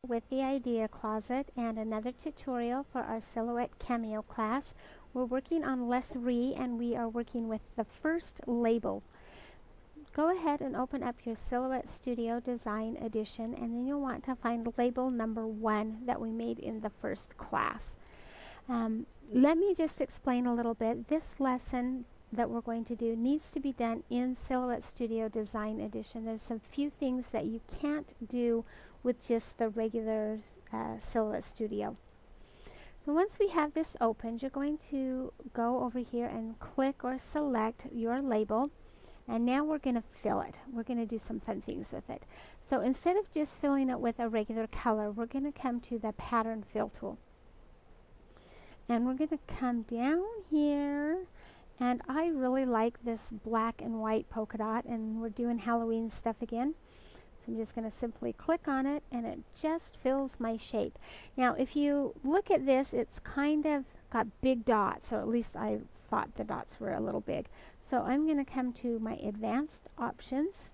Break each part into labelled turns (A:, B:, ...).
A: with the idea closet and another tutorial for our silhouette cameo class. We're working on lesson 3 and we are working with the first label. Go ahead and open up your Silhouette Studio Design Edition, and then you'll want to find label number 1 that we made in the first class. Let me just explain a little bit. This lesson that we're going to do needs to be done in Silhouette Studio Design Edition. There's some few things that you can't do with just the regular Silhouette Studio. So once we have this opened, you're going to go over here and click or select your label, and now we're going to fill it. We're going to do some fun things with it. So instead of just filling it with a regular color, we're going to come to the pattern fill tool. And we're going to come down here, and I really like this black and white polka dot, and we're doing Halloween stuff again. So I'm just going to simply click on it, and it just fills my shape. Now if you look at this, it's kind of got big dots, or at least I thought the dots were a little big. So I'm going to come to my advanced options,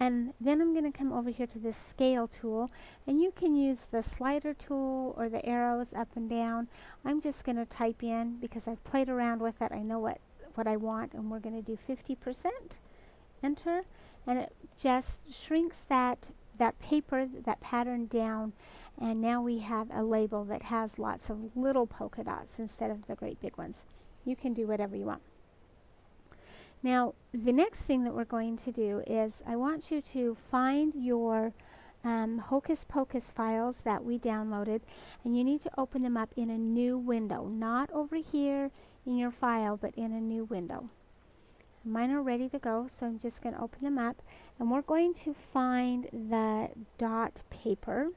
A: and then I'm going to come over here to this scale tool, and you can use the slider tool or the arrows up and down. I'm just going to type in, because I've played around with it, I know what I want, and we're going to do 50%, enter, and it just shrinks that paper, that pattern down, and now we have a label that has lots of little polka dots instead of the great big ones. You can do whatever you want. Now, the next thing that we're going to do is I want you to find your Hocus Pocus files that we downloaded, and you need to open them up in a new window, not over here in your file, but in a new window. Mine are ready to go, so I'm just going to open them up, and we're going to find the dot paper,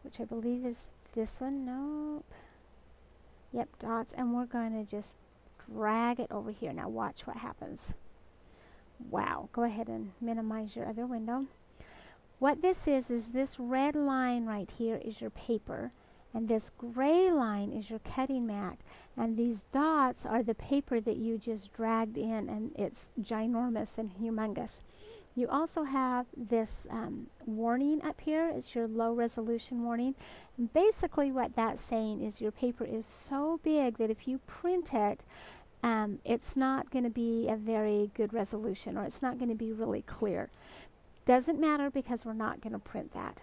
A: which I believe is this one. Nope. Yep, dots, and we're going to just drag it over here. Now watch what happens. Wow. Go ahead and minimize your other window. What this is this red line right here is your paper, and this gray line is your cutting mat, and these dots are the paper that you just dragged in, and it's ginormous and humongous. You also have this warning up here. It's your low resolution warning. And basically what that's saying is your paper is so big that if you print it, it's not going to be a very good resolution, or it's not going to be really clear. Doesn't matter, because we're not going to print that.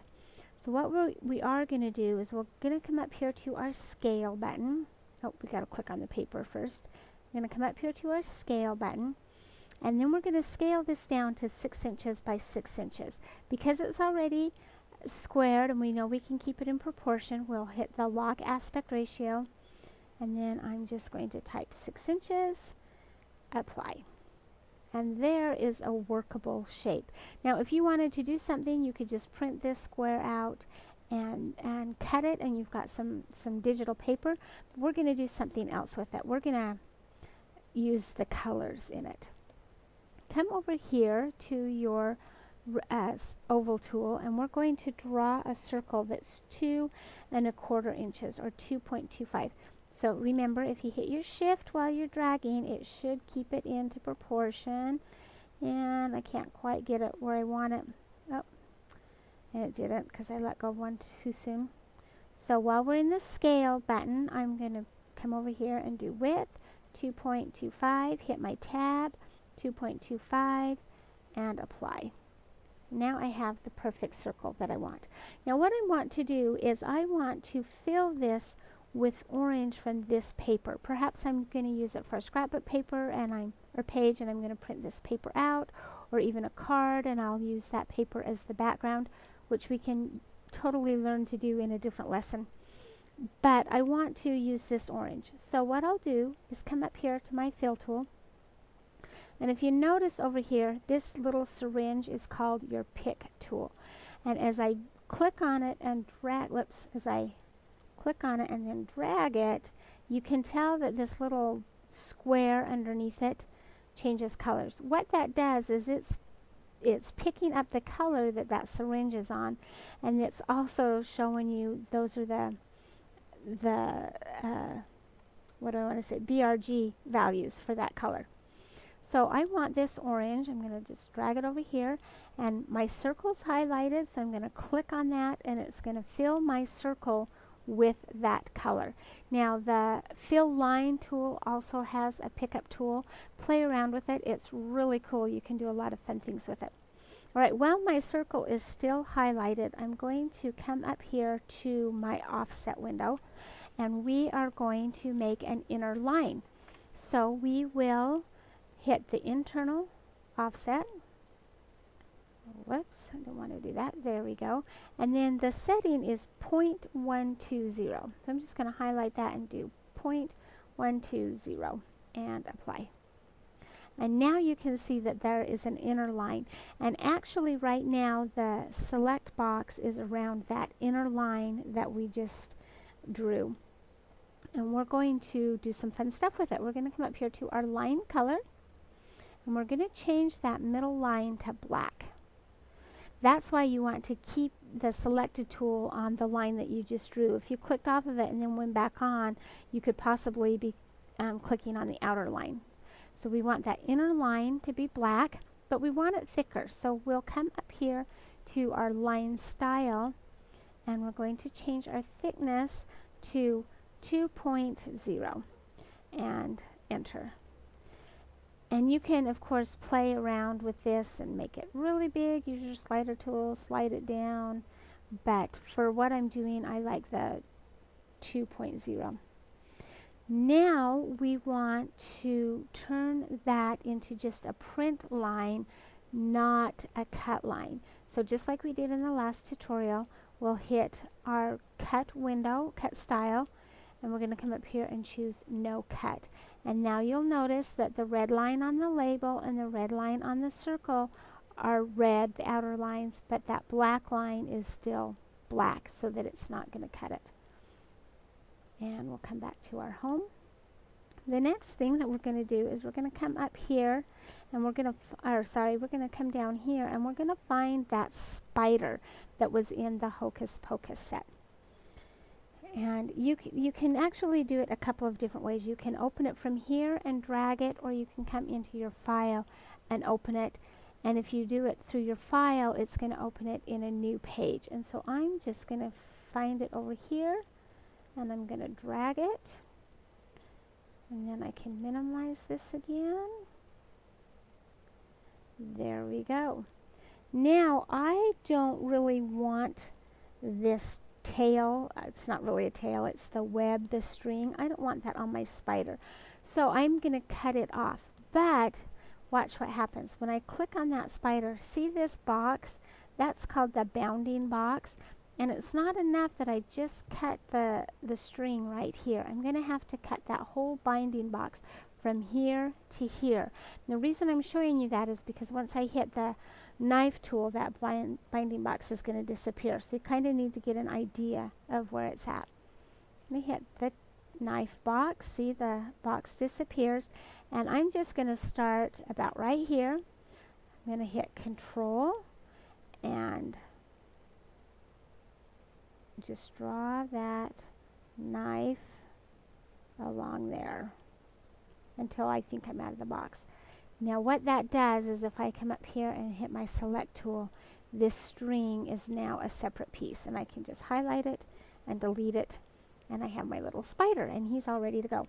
A: So what we are going to do is we're going to come up here to our scale button. Oh, we got to click on the paper first. We're going to come up here to our scale button, and then we're going to scale this down to 6 inches by 6 inches. Because it's already squared and we know we can keep it in proportion, we'll hit the lock aspect ratio, and then I'm just going to type 6 inches, apply. And there is a workable shape. Now if you wanted to do something, you could just print this square out and cut it, and you've got some digital paper. But we're going to do something else with it. We're going to use the colors in it. Come over here to your oval tool, and we're going to draw a circle that's 2 1/4 inches, or 2.25. So remember, if you hit your shift while you're dragging, it should keep it into proportion. And I can't quite get it where I want it. Oh, and it didn't, because I let go of one too soon. So while we're in the scale button, I'm going to come over here and do width 2.25, hit my tab, 2.25, and apply. Now I have the perfect circle that I want. Now what I want to do is I want to fill this with orange from this paper. Perhaps I'm going to use it for a scrapbook paper or page, and I'm going to print this paper out, or even a card, and I'll use that paper as the background, which we can totally learn to do in a different lesson. But I want to use this orange. So what I'll do is come up here to my fill tool, and if you notice over here, this little syringe is called your pick tool. And as I click on it and drag, as I click on it and then drag it, you can tell that this little square underneath it changes colors. What that does is it's picking up the color that syringe is on, and it's also showing you those are the what do I want to say, BRG values for that color. So I want this orange. I'm going to just drag it over here, and my circle's highlighted, so I'm going to click on that, and it's going to fill my circle with that color. Now the fill line tool also has a pickup tool. Play around with it. It's really cool. You can do a lot of fun things with it. All right, while my circle is still highlighted, I'm going to come up here to my offset window, and we are going to make an inner line. So we will hit the internal offset. Whoops, I don't want to do that. There we go. And then the setting is 0.120. So I'm just going to highlight that and do 0.120 and apply. And now you can see that there is an inner line. And actually right now the select box is around that inner line that we just drew. And we're going to do some fun stuff with it. We're going to come up here to our line color, and we're going to change that middle line to black. That's why you want to keep the selected tool on the line that you just drew. If you clicked off of it and then went back on, you could possibly be clicking on the outer line. So we want that inner line to be black, but we want it thicker. So we'll come up here to our line style, and we're going to change our thickness to 2.0 and enter. And you can, of course, play around with this and make it really big. Use your slider tool, slide it down. But for what I'm doing, I like the 2.0. Now we want to turn that into just a print line, not a cut line. So just like we did in the last tutorial, we'll hit our cut window, cut style, and we're going to come up here and choose no cut. And now you'll notice that the red line on the label and the red line on the circle are red, the outer lines, but that black line is still black so that it's not going to cut it. And we'll come back to our home. The next thing that we're going to do is we're going to come up here, and we're going to, we're going to come down here, and we're going to find that spider that was in the Hocus Pocus set. And you can actually do it a couple of different ways. You can open it from here and drag it, or you can come into your file and open it. And if you do it through your file, it's going to open it in a new page. And so I'm just going to find it over here, and I'm going to drag it. And then I can minimize this again. There we go. Now I don't really want this tail. It's not really a tail, it's the web, the string. I don't want that on my spider. So I'm going to cut it off. But watch what happens. When I click on that spider, see this box? That's called the bounding box. And it's not enough that I just cut the string right here. I'm going to have to cut that whole binding box from here to here. And the reason I'm showing you that is because once I hit the knife tool, that binding box is going to disappear. So you kind of need to get an idea of where it's at. Let me hit the knife box. See, the box disappears. And I'm just going to start about right here. I'm going to hit Control and just draw that knife along there until I think I'm out of the box. Now what that does is if I come up here and hit my select tool, this string is now a separate piece, and I can just highlight it and delete it, and I have my little spider, and he's all ready to go.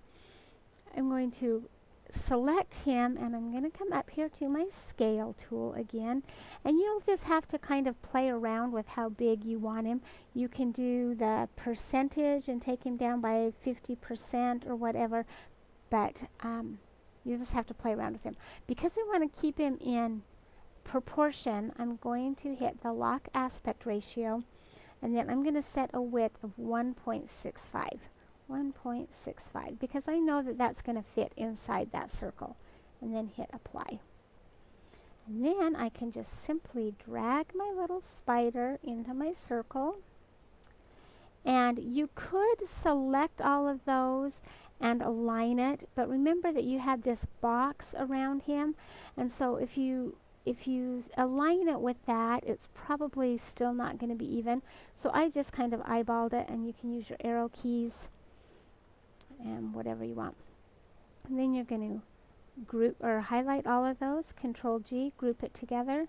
A: I'm going to select him, and I'm going to come up here to my scale tool again, and you'll just have to kind of play around with how big you want him. You can do the percentage and take him down by 50% or whatever, but you just have to play around with him. Because we want to keep him in proportion, I'm going to hit the lock aspect ratio, and then I'm going to set a width of 1.65. 1.65, because I know that that's going to fit inside that circle, and then hit apply. And then I can just simply drag my little spider into my circle, and you could select all of those and align it, but remember that you had this box around him, and so if you align it with that, it's probably still not going to be even. So I just kind of eyeballed it, and you can use your arrow keys and whatever you want. And then you're going to group or highlight all of those, Control G, group it together,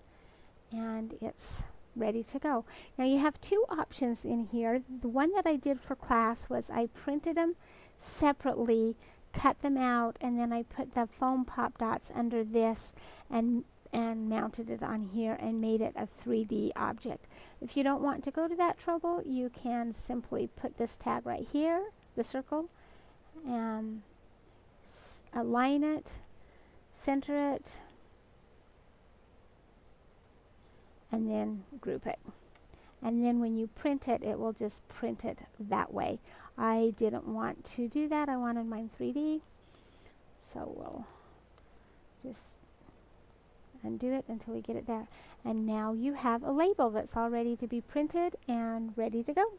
A: and it's ready to go. Now you have two options in here. The one that I did for class was I printed them separately, cut them out, and then I put the foam pop dots under this and mounted it on here and made it a 3D object. If you don't want to go to that trouble, you can simply put this tag right here, the circle, and align it, center it, and then group it. And then when you print it, it will just print it that way. I didn't want to do that. I wanted mine 3D. So we'll just undo it until we get it there. And now you have a label that's all ready to be printed and ready to go.